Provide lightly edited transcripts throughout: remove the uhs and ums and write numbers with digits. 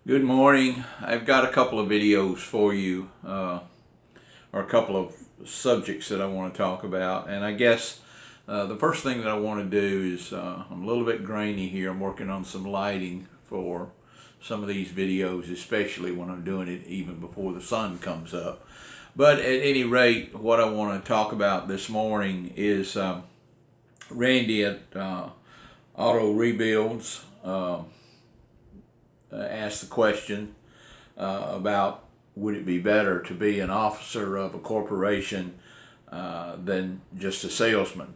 Good morning. I've got a couple of videos for you, or a couple of subjects that I want to talk about. And I guess the first thing that I want to do is I'm a little bit grainy here. I'm working on some lighting for some of these videos, especially when I'm doing it even before the sun comes up. But at any rate, what I want to talk about this morning is Randy at Auto Rebuilds. Asked the question about would it be better to be an officer of a corporation than just a salesman.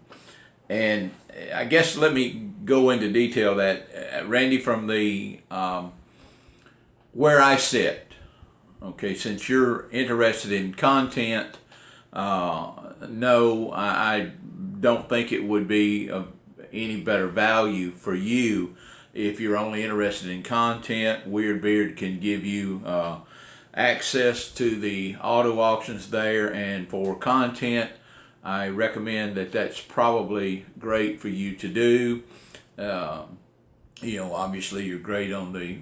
And I guess let me go into detail that Randy, from the where I sit. Okay, since you're interested in content, no, I don't think it would be of any better value for you if you're only interested in content. Weird Beard can give you access to the auto auctions there, and for content, I recommend that that's probably great for you to do. Obviously you're great on the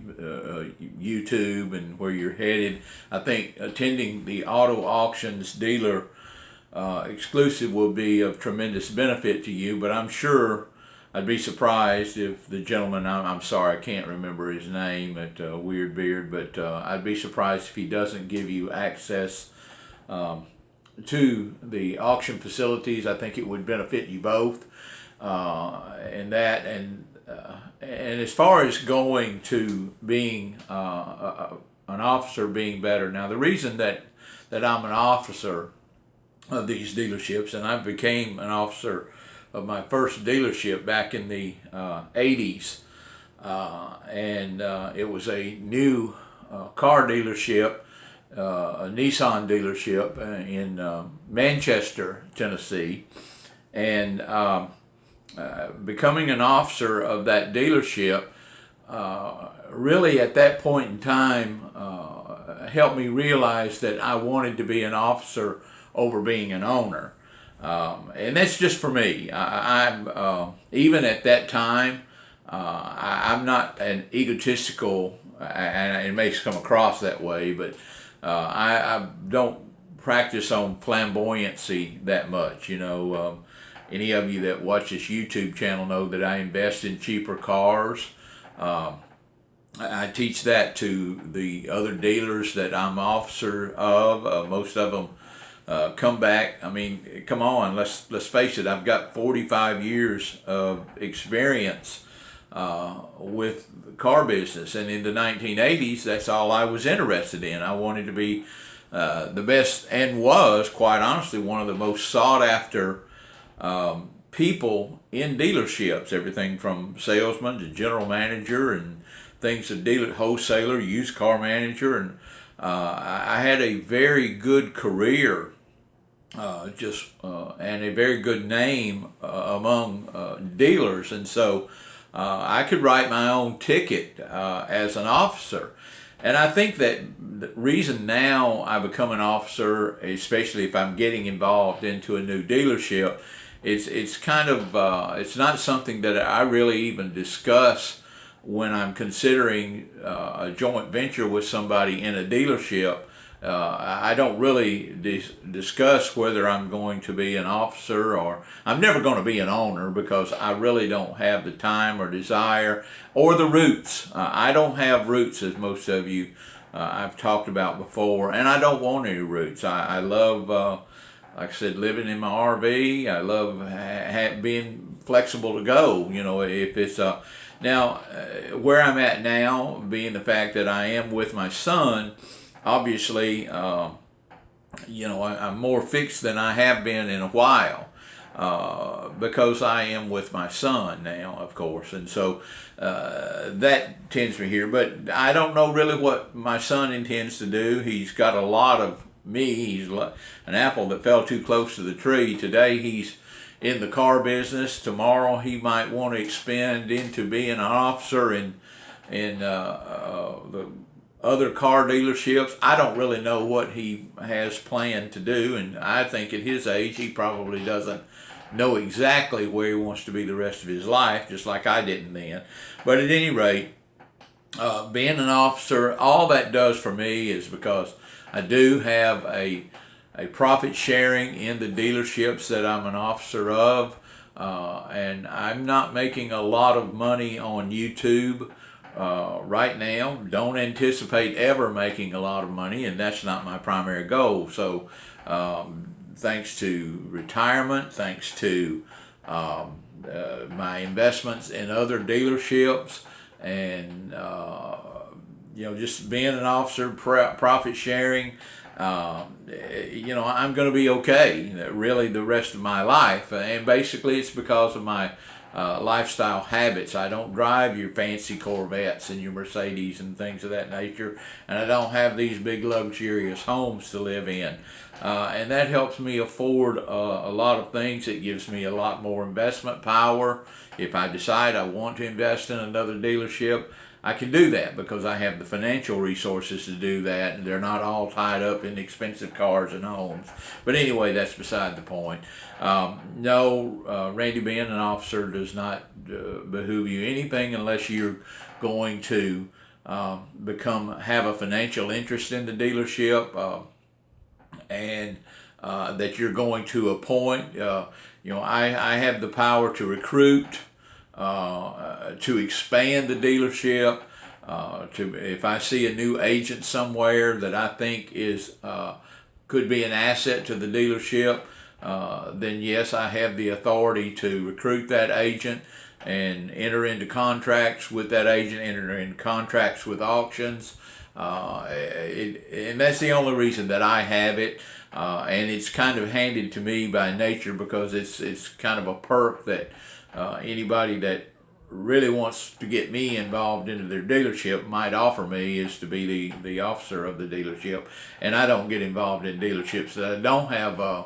YouTube and where you're headed. I think attending the auto auctions dealer exclusive will be of tremendous benefit to you, but I'm sure I'd be surprised if the gentleman, I'm sorry, I can't remember his name at Weird Beard, but I'd be surprised if he doesn't give you access to the auction facilities. I think it would benefit you both. And as far as going to being an officer being better, now the reason that I'm an officer of these dealerships, and I became an officer of my first dealership back in the 80s, and it was a new car dealership, a Nissan dealership in Manchester, Tennessee, and becoming an officer of that dealership really at that point in time helped me realize that I wanted to be an officer over being an owner. And that's just for me. I'm even at that time, I'm not an egotistical, and it may come across that way, but I don't practice on flamboyancy that much. Any of you that watch this YouTube channel know that I invest in cheaper cars. I teach that to the other dealers that I'm officer of. Most of them come back. I mean, come on, let's face it. I've got 45 years of experience with the car business, and in the 1980s, that's all I was interested in. I wanted to be the best, and was, quite honestly, one of the most sought after people in dealerships. Everything from salesman to general manager and things, of dealer, wholesaler, used car manager, and I had a very good career. And a very good name among dealers, and so I could write my own ticket as an officer. And I think that the reason now I become an officer, especially if I'm getting involved into a new dealership, it's kind of it's not something that I really even discuss when I'm considering a joint venture with somebody in a dealership. I don't really discuss whether I'm going to be an officer, or I'm never going to be an owner, because I really don't have the time or desire or the roots. I don't have roots, as most of you I've talked about before, and I don't want any roots. I love, like I said, living in my RV. I love being flexible to go. If it's now where I'm at now, being the fact that I am with my son. Obviously, I'm more fixed than I have been in a while, because I am with my son now, of course, and so that tends me here. But I don't know really what my son intends to do. He's got a lot of me. He's like an apple that fell too close to the tree. Today he's in the car business. Tomorrow he might want to expand into being an officer in the other car dealerships. I don't really know what he has planned to do, and I think at his age he probably doesn't know exactly where he wants to be the rest of his life, just like I didn't then. But at any rate, being an officer, all that does for me is because I do have a profit sharing in the dealerships that I'm an officer of, and I'm not making a lot of money on YouTube right now. Don't anticipate ever making a lot of money, and that's not my primary goal. So thanks to retirement, thanks to my investments in other dealerships, and just being an officer, profit sharing, I'm going to be okay really the rest of my life. And basically it's because of my lifestyle habits. I don't drive your fancy Corvettes and your Mercedes and things of that nature, and I don't have these big luxurious homes to live in. And that helps me afford a lot of things. It gives me a lot more investment power. If I decide I want to invest in another dealership, I can do that because I have the financial resources to do that, and they're not all tied up in expensive cars and homes. But anyway, that's beside the point. No, Randy, being an officer does not behoove you anything unless you're going to have a financial interest in the dealership, and that you're going to appoint. I have the power to recruit, to expand the dealership. If I see a new agent somewhere that I think could be an asset to the dealership, then yes, I have the authority to recruit that agent and enter into contracts with that agent, enter into contracts with auctions. And that's the only reason that I have it. And it's kind of handed to me by nature because it's kind of a perk that anybody that really wants to get me involved into their dealership might offer me, is to be the officer of the dealership. And I don't get involved in dealerships that I don't have a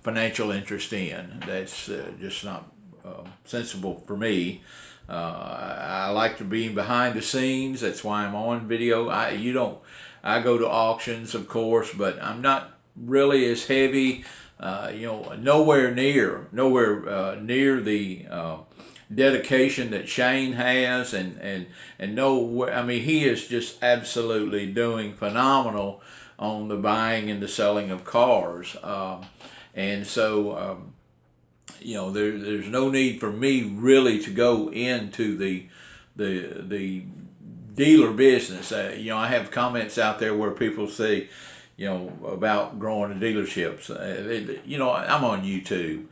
financial interest in. That's just not sensible for me. I like to be behind the scenes. That's why I'm on video. I go to auctions, of course, but I'm not really as heavy. Nowhere near the dedication that Shane has, and nowhere. I mean, he is just absolutely doing phenomenal on the buying and the selling of cars, and so. There's no need for me really to go into the dealer business. I have comments out there where people say, about growing the dealerships. I'm on YouTube.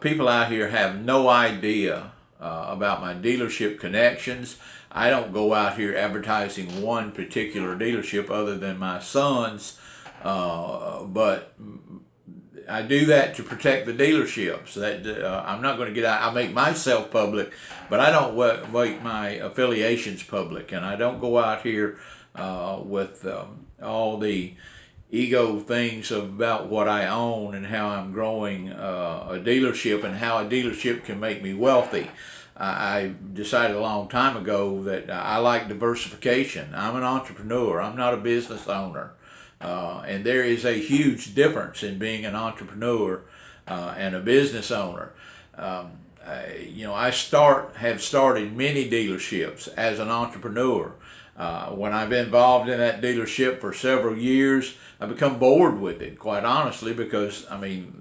People out here have no idea about my dealership connections. I don't go out here advertising one particular dealership other than my son's, but I do that to protect the dealerships. I'm not going to get out. I make myself public, but I don't make my affiliations public, and I don't go out here with all the ego things about what I own and how I'm growing a dealership and how a dealership can make me wealthy. I decided a long time ago that I like diversification. I'm an entrepreneur. I'm not a business owner. And there is a huge difference in being an entrepreneur and a business owner. I have started many dealerships as an entrepreneur. When I've been involved in that dealership for several years, I become bored with it, quite honestly, because,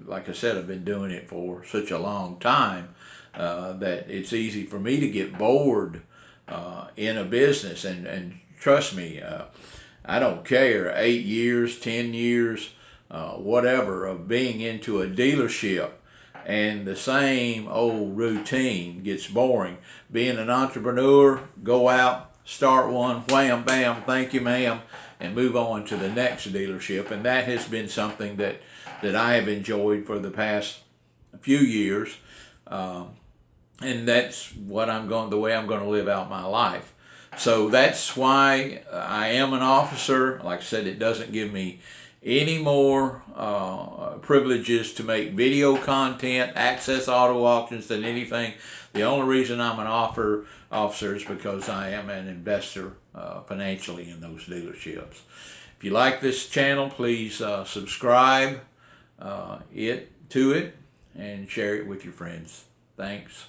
like I said, I've been doing it for such a long time that it's easy for me to get bored in a business. And trust me, I don't care, 8 years, 10 years, whatever, of being into a dealership and the same old routine gets boring. Being an entrepreneur, go out, start one, wham, bam, thank you, ma'am, and move on to the next dealership. And that has been something that I have enjoyed for the past few years. And that's the way I'm going to live out my life. So that's why I am an officer. Like I said, it doesn't give me any more privileges to make video content, access auto auctions than anything. The only reason I'm an officer is because I am an investor financially in those dealerships. If you like this channel, please subscribe to it and share it with your friends. Thanks.